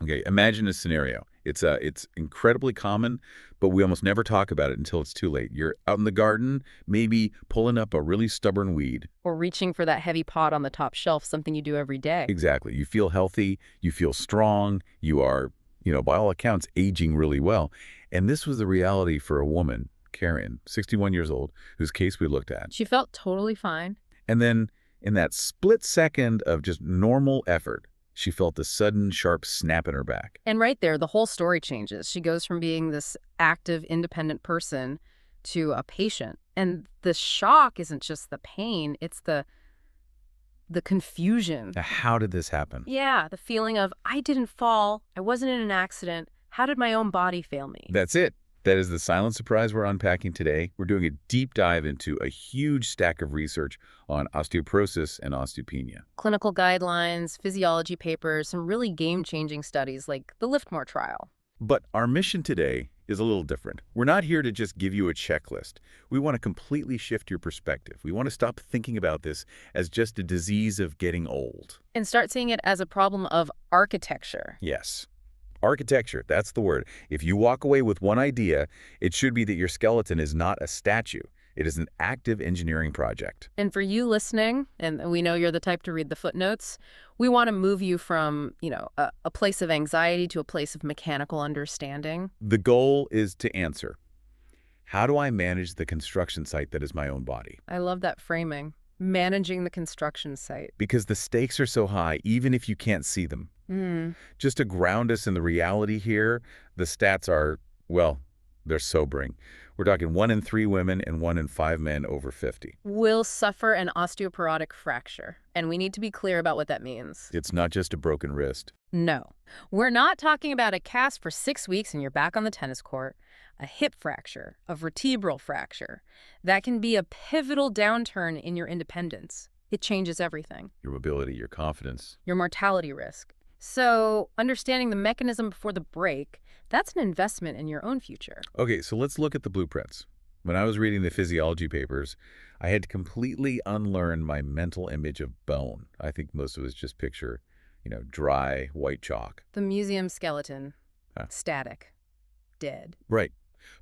Okay, imagine a scenario. It's incredibly common, but we almost never talk about it until it's too late. You're out in the garden, maybe pulling up a really stubborn weed. Or reaching for that heavy pot on the top shelf, something you do every day. Exactly. You feel healthy, you feel strong, you are, by all accounts, aging really well. And this was the reality for a woman, Karen, 61 years old, whose case we looked at. She felt totally fine. And then in that split second of just normal effort, she felt a sudden, sharp snap in her back. And right there, the whole story changes. She goes from being this active, independent person to a patient. And the shock isn't just the pain, it's the confusion. Now, how did this happen? Yeah, the feeling of, I didn't fall, I wasn't in an accident, how did my own body fail me? That's it. That is the silent surprise we're unpacking today. We're doing a deep dive into a huge stack of research on osteoporosis and osteopenia. Clinical guidelines, physiology papers, some really game-changing studies like the Liftmore trial. But our mission today is a little different. We're not here to just give you a checklist. We want to completely shift your perspective. We want to stop thinking about this as just a disease of getting old. And start seeing it as a problem of architecture. Yes. Architecture, that's the word. If you walk away with one idea, it should be that your skeleton is not a statue. It is an active engineering project. And for you listening, and we know you're the type to read the footnotes, we want to move you from, a place of anxiety to a place of mechanical understanding. The goal is to answer, how do I manage the construction site that is my own body? I love that framing. Managing the construction site. Because the stakes are so high, even if you can't see them. Just to ground us in the reality here, the stats are, well, they're sobering. We're talking 1 in 3 women and 1 in 5 men over 50. Will suffer an osteoporotic fracture. And we need to be clear about what that means. It's not just a broken wrist. No. We're not talking about a cast for 6 weeks and you're back on the tennis court. A hip fracture, a vertebral fracture. That can be a pivotal downturn in your independence. It changes everything. Your mobility, your confidence. Your mortality risk. So, understanding the mechanism before the break, that's an investment in your own future. Okay, so let's look at the blueprints. When I was reading the physiology papers, I had to completely unlearn my mental image of bone. I think most of us just picture, dry, white chalk. The museum skeleton. Static. Dead. Right.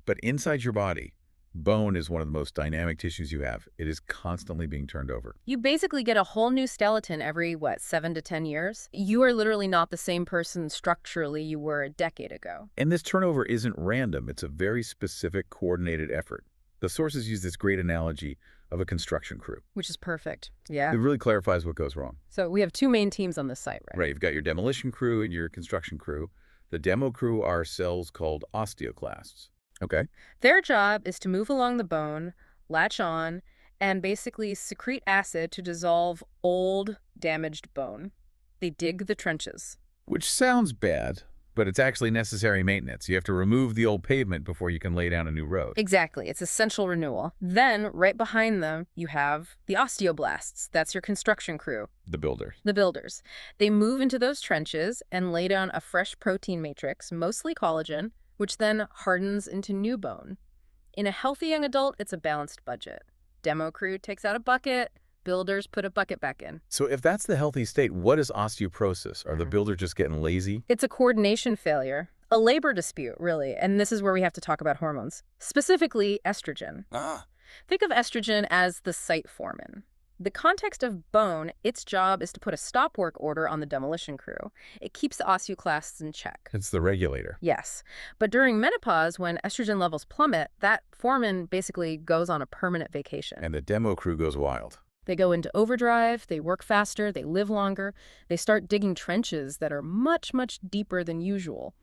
But inside your body, bone is one of the most dynamic tissues you have. It is constantly being turned over. You basically get a whole new skeleton every, 7 to 10 years? You are literally not the same person structurally you were a decade ago. And this turnover isn't random. It's a very specific, coordinated effort. The sources use this great analogy of a construction crew. Which is perfect. Yeah. It really clarifies what goes wrong. So we have 2 main teams on this site, right? Right. You've got your demolition crew and your construction crew. The demo crew are cells called osteoclasts. Okay. Their job is to move along the bone, latch on, and basically secrete acid to dissolve old, damaged bone. They dig the trenches. Which sounds bad, but it's actually necessary maintenance. You have to remove the old pavement before you can lay down a new road. Exactly. It's essential renewal. Then, right behind them, you have the osteoblasts. That's your construction crew. The builders. The builders. They move into those trenches and lay down a fresh protein matrix, mostly collagen, which then hardens into new bone. In a healthy young adult, it's a balanced budget. Demo crew takes out a bucket, builders put a bucket back in. So if that's the healthy state, what is osteoporosis? Are the builders just getting lazy? It's a coordination failure, a labor dispute, really, and this is where we have to talk about hormones, specifically estrogen. Think of estrogen as the site foreman. The context of bone, its job is to put a stop work order on the demolition crew. It keeps the osteoclasts in check. It's the regulator. Yes. But during menopause, when estrogen levels plummet, that foreman basically goes on a permanent vacation. And the demo crew goes wild. They go into overdrive, they work faster, they live longer, they start digging trenches that are much, much deeper than usual.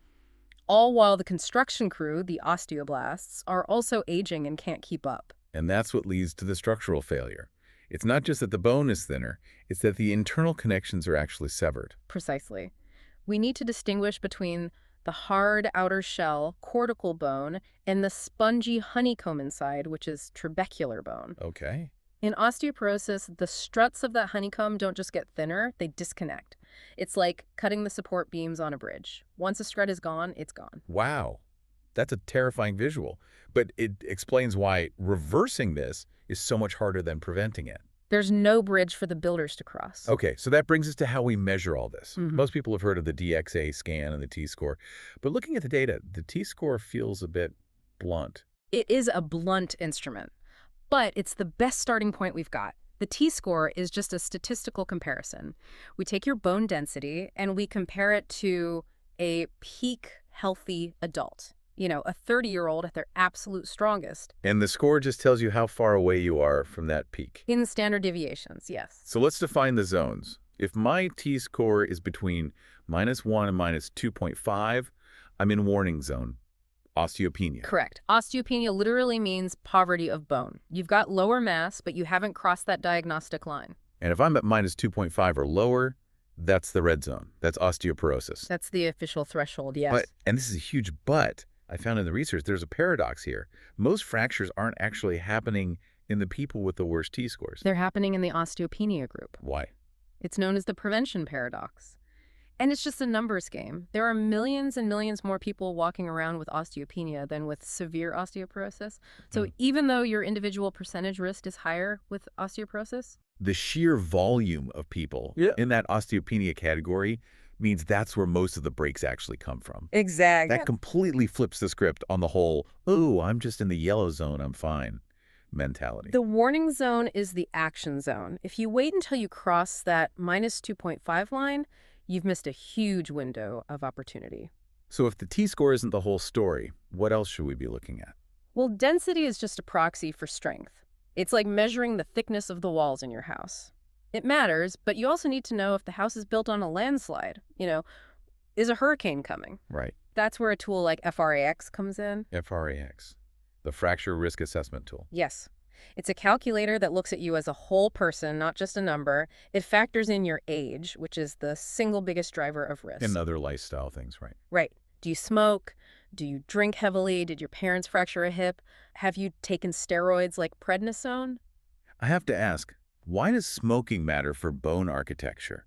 All while the construction crew, the osteoblasts, are also aging and can't keep up. And that's what leads to the structural failure. It's not just that the bone is thinner, it's that the internal connections are actually severed. Precisely. We need to distinguish between the hard outer shell, cortical bone, and the spongy honeycomb inside, which is trabecular bone. Okay. In osteoporosis, the struts of that honeycomb don't just get thinner, they disconnect. It's like cutting the support beams on a bridge. Once a strut is gone, it's gone. Wow. That's a terrifying visual. But it explains why reversing this is so much harder than preventing it. There's no bridge for the builders to cross. Okay, so that brings us to how we measure all this. Mhm. Most people have heard of the DXA scan and the T-score, but looking at the data, the T-score feels a bit blunt. It is a blunt instrument, but it's the best starting point we've got. The T-score is just a statistical comparison. We take your bone density and we compare it to a peak healthy adult. A 30-year-old at their absolute strongest. And the score just tells you how far away you are from that peak. In standard deviations, yes. So let's define the zones. If my T-score is between -1 and -2.5, I'm in warning zone. Osteopenia. Correct. Osteopenia literally means poverty of bone. You've got lower mass, but you haven't crossed that diagnostic line. And if I'm at -2.5 or lower, that's the red zone. That's osteoporosis. That's the official threshold, yes. But, and this is a huge but, I found in the research, there's a paradox here. Most fractures aren't actually happening in the people with the worst T-scores. They're happening in the osteopenia group. Why? It's known as the prevention paradox. And it's just a numbers game. There are millions and millions more people walking around with osteopenia than with severe osteoporosis. So even though your individual percentage risk is higher with osteoporosis, the sheer volume of people in that osteopenia category means that's where most of the breaks actually come from. exactly. That completely flips the script on the whole, oh, I'm just in the yellow zone, I'm fine mentality. The warning zone is the action zone. If you wait until you cross that -2.5 line, you've missed a huge window of opportunity. So if the T-score isn't the whole story, what else should we be looking at? Well, density is just a proxy for strength. It's like measuring the thickness of the walls in your house. It matters, but you also need to know if the house is built on a landslide. Is a hurricane coming? Right. That's where a tool like FRAX comes in. FRAX, the Fracture Risk Assessment Tool. Yes. It's a calculator that looks at you as a whole person, not just a number. It factors in your age, which is the single biggest driver of risk. And other lifestyle things, right? Right. Do you smoke? Do you drink heavily? Did your parents fracture a hip? Have you taken steroids like prednisone? I have to ask, why does smoking matter for bone architecture?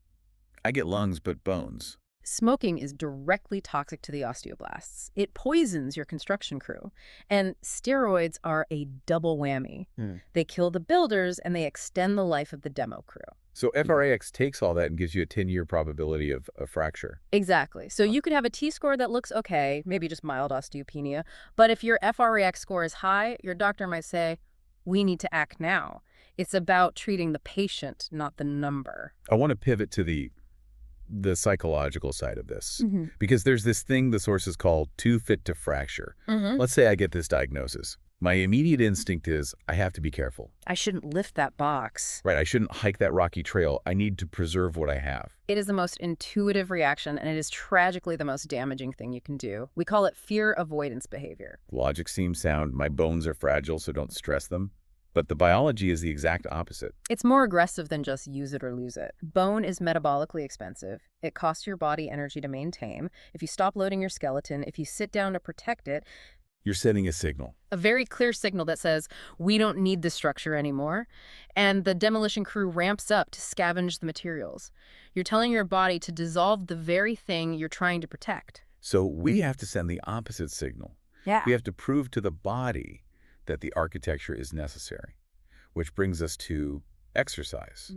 I get lungs, but bones. Smoking is directly toxic to the osteoblasts. It poisons your construction crew. And steroids are a double whammy. They kill the builders and they extend the life of the demo crew. So FRAX takes all that and gives you a 10-year probability of a fracture. Exactly. So you could have a T-score that looks okay, maybe just mild osteopenia. But if your FRAX score is high, your doctor might say, we need to act now. It's about treating the patient, not the number. I want to pivot to the psychological side of this, because there's this thing the sources call too fit to fracture. Let's say I get this diagnosis. My immediate instinct is I have to be careful. I shouldn't lift that box. Right, I shouldn't hike that rocky trail. I need to preserve what I have. It is the most intuitive reaction, and it is tragically the most damaging thing you can do. We call it fear avoidance behavior. Logic seems sound. My bones are fragile, so don't stress them. But the biology is the exact opposite. It's more aggressive than just use it or lose it. Bone is metabolically expensive. It costs your body energy to maintain. If you stop loading your skeleton, if you sit down to protect it, you're sending a signal. A very clear signal that says, we don't need this structure anymore. And the demolition crew ramps up to scavenge the materials. You're telling your body to dissolve the very thing you're trying to protect. So we have to send the opposite signal. Yeah. We have to prove to the body that the architecture is necessary, which brings us to exercise.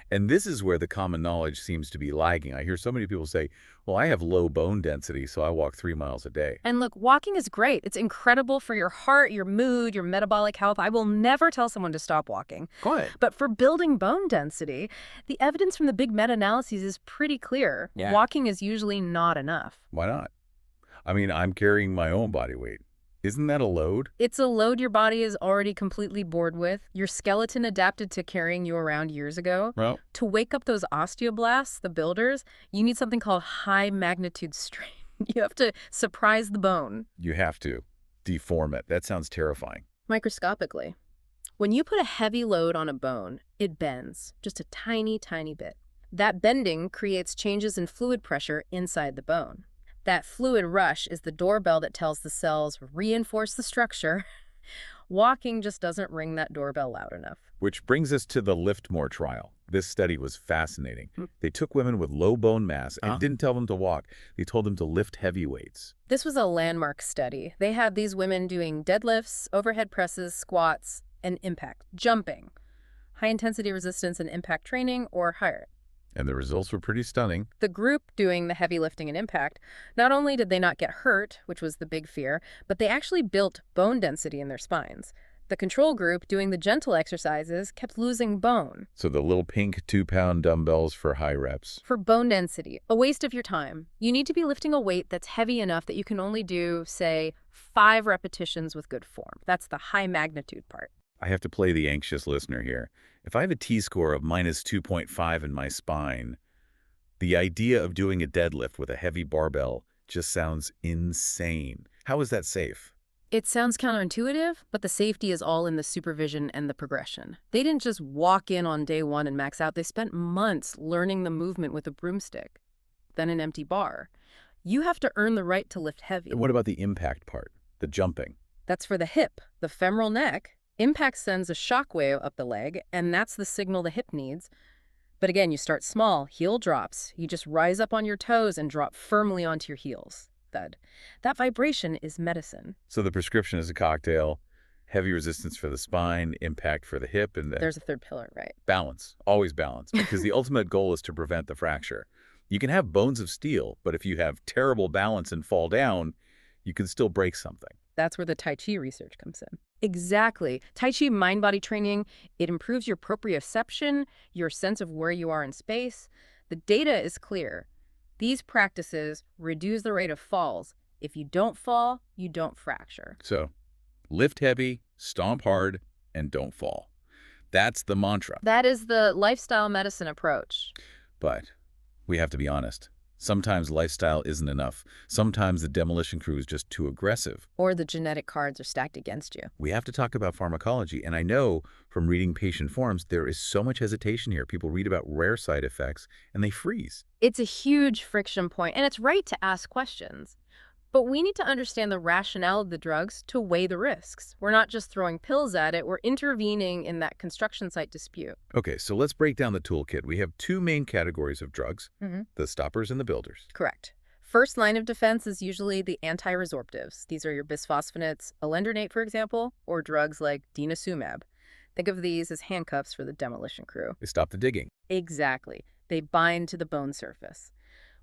And this is where the common knowledge seems to be lagging. I hear so many people say, well, I have low bone density, so I walk 3 miles a day. And look, walking is great. It's incredible for your heart, your mood, your metabolic health. I will never tell someone to stop walking. Good. But for building bone density, the evidence from the big meta-analyses is pretty clear. Yeah. Walking is usually not enough. Why not? I mean, I'm carrying my own body weight. Isn't that a load? It's a load your body is already completely bored with. Your skeleton adapted to carrying you around years ago. Well, To wake up those osteoblasts, the builders, you need something called high magnitude strain. You have to surprise the bone. you have to deform it. That sounds terrifying. Microscopically. When you put a heavy load on a bone, it bends just a tiny, tiny bit. That bending creates changes in fluid pressure inside the bone. That fluid rush is the doorbell that tells the cells reinforce the structure. Walking just doesn't ring that doorbell loud enough. Which brings us to the Liftmore trial. This study was fascinating. They took women with low bone mass and didn't tell them to walk. They told them to lift heavy weights. This was a landmark study. They had these women doing deadlifts, overhead presses, squats, and impact, jumping. high-intensity resistance and impact training, or HIRE. And the results were pretty stunning. The group doing the heavy lifting and impact, not only did they not get hurt, which was the big fear, but they actually built bone density in their spines. The control group doing the gentle exercises kept losing bone. So the little pink 2-pound dumbbells for high reps. For bone density, a waste of your time. You need to be lifting a weight that's heavy enough that you can only do, say, 5 repetitions with good form. That's the high magnitude part. I have to play the anxious listener here. If I have a T-score of -2.5 in my spine, the idea of doing a deadlift with a heavy barbell just sounds insane. How is that safe? It sounds counterintuitive, but the safety is all in the supervision and the progression. They didn't just walk in on day 1 and max out. They spent months learning the movement with a broomstick, then an empty bar. You have to earn the right to lift heavy. And what about the impact part, the jumping? That's for the hip, the femoral neck. Impact sends a shockwave up the leg, and that's the signal the hip needs. But again, you start small, heel drops. You just rise up on your toes and drop firmly onto your heels. Thud. That vibration is medicine. So the prescription is a cocktail, heavy resistance for the spine, impact for the hip, and then There's a third pillar, right? balance, always balance, because the ultimate goal is to prevent the fracture. You can have bones of steel, but if you have terrible balance and fall down, you can still break something. That's where the Tai Chi research comes in. Exactly. Tai Chi mind-body training, it improves your proprioception, your sense of where you are in space. The data is clear. These practices reduce the rate of falls. If you don't fall, you don't fracture. So, lift heavy, stomp hard, and don't fall. That's the mantra. That is the lifestyle medicine approach. But we have to be honest. Sometimes lifestyle isn't enough. Sometimes the demolition crew is just too aggressive. Or the genetic cards are stacked against you. We have to talk about pharmacology, and I know from reading patient forums there is so much hesitation here. People read about rare side effects, and they freeze. It's a huge friction point, and it's right to ask questions. But we need to understand the rationale of the drugs to weigh the risks. We're not just throwing pills at it, we're intervening in that construction site dispute. Okay, so let's break down the toolkit. We have 2 main categories of drugs, the stoppers and the builders. Correct. First line of defense is usually the anti-resorptives. These are your bisphosphonates, alendronate, for example, or drugs like denosumab. Think of these as handcuffs for the demolition crew. They stop the digging. Exactly. They bind to the bone surface.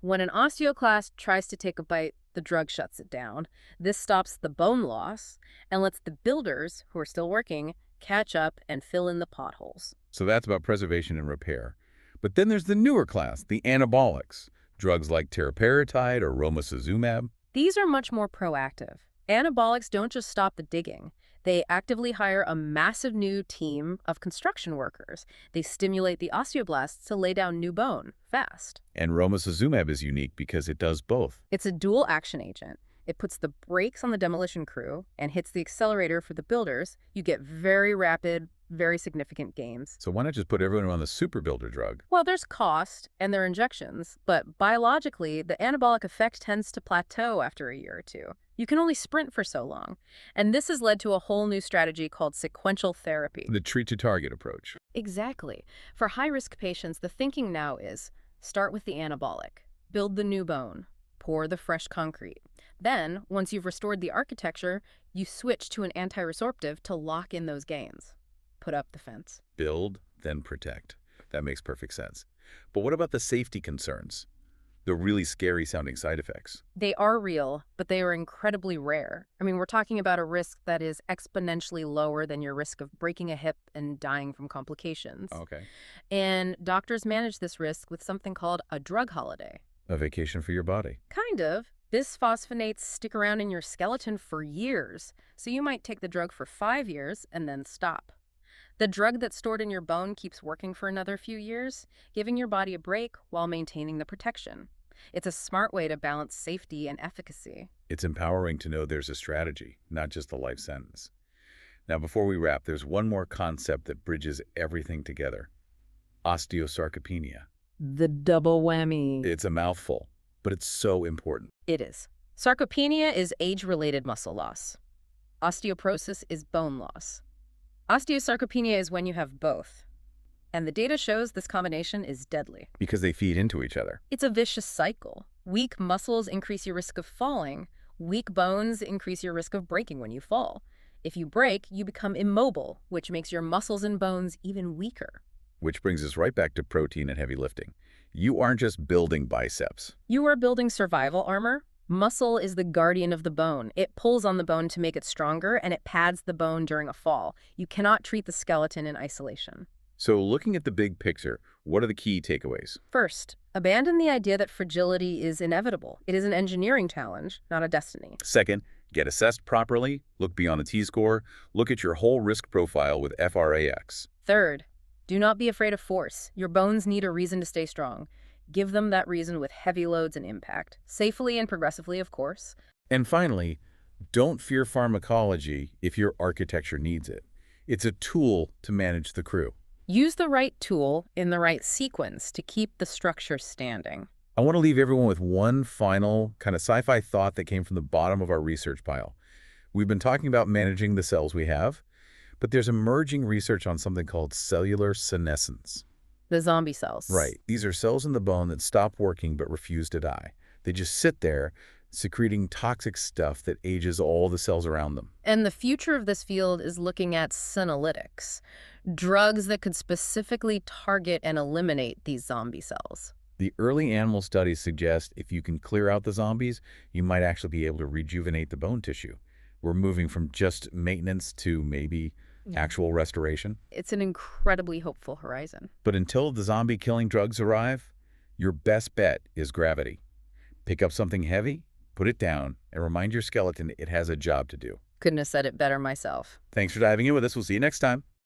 When an osteoclast tries to take a bite, the drug shuts it down. This stops the bone loss and lets the builders, who are still working, catch up and fill in the potholes. So that's about preservation and repair. But then there's the newer class, the anabolics. Drugs like teriparatide or romosozumab. These are much more proactive. Anabolics don't just stop the digging. They actively hire a massive new team of construction workers. They stimulate the osteoblasts to lay down new bone fast. And romosozumab is unique because it does both. It's a dual action agent. It puts the brakes on the demolition crew and hits the accelerator for the builders. You get very rapid, very significant gains. So why not just put everyone on the super builder drug? Well, there's cost and there are injections, but biologically, the anabolic effect tends to plateau after a year or 2. You can only sprint for so long. And this has led to a whole new strategy called sequential therapy. The treat-to-target approach. Exactly. For high-risk patients, the thinking now is start with the anabolic, build the new bone, pour the fresh concrete. Then, once you've restored the architecture, you switch to an anti-resorptive to lock in those gains. Put up the fence. Build, then protect. That makes perfect sense. But what about the safety concerns? The really scary sounding side effects. They are real, but they are incredibly rare. I mean, we're talking about a risk that is exponentially lower than your risk of breaking a hip and dying from complications. Okay. And doctors manage this risk with something called a drug holiday. A vacation for your body. Kind of. Bisphosphonates stick around in your skeleton for years, so you might take the drug for 5 years and then stop. The drug that's stored in your bone keeps working for another few years, giving your body a break while maintaining the protection. It's a smart way to balance safety and efficacy. It's empowering to know there's a strategy, not just a life sentence. Now, before we wrap, there's one more concept that bridges everything together. Osteosarcopenia. The double whammy. It's a mouthful, but it's so important. It is. Sarcopenia is age-related muscle loss. Osteoporosis is bone loss. Osteosarcopenia is when you have both. And the data shows this combination is deadly. Because they feed into each other. It's a vicious cycle. Weak muscles increase your risk of falling. Weak bones increase your risk of breaking when you fall. If you break, you become immobile, which makes your muscles and bones even weaker. Which brings us right back to protein and heavy lifting. You aren't just building biceps. You are building survival armor. Muscle is the guardian of the bone. It pulls on the bone to make it stronger, and it pads the bone during a fall. You cannot treat the skeleton in isolation. So looking at the big picture, what are the key takeaways? First, abandon the idea that fragility is inevitable. It is an engineering challenge, not a destiny. Second, get assessed properly, look beyond the T-score, look at your whole risk profile with FRAX. Third, do not be afraid of force. Your bones need a reason to stay strong. Give them that reason with heavy loads and impact. Safely and progressively, of course. And finally, don't fear pharmacology if your architecture needs it. It's a tool to manage the crew. Use the right tool in the right sequence to keep the structure standing. I want to leave everyone with one final kind of sci-fi thought that came from the bottom of our research pile. We've been talking about managing the cells we have, but there's emerging research on something called cellular senescence. The zombie cells. Right. These are cells in the bone that stop working but refuse to die. They just sit there, secreting toxic stuff that ages all the cells around them. And the future of this field is looking at senolytics, drugs that could specifically target and eliminate these zombie cells. The early animal studies suggest if you can clear out the zombies, you might actually be able to rejuvenate the bone tissue. We're moving from just maintenance to maybe actual restoration. It's an incredibly hopeful horizon. But until the zombie-killing drugs arrive, your best bet is gravity. Pick up something heavy, put it down, and remind your skeleton it has a job to do. Couldn't have said it better myself. Thanks for diving in with us. We'll see you next time.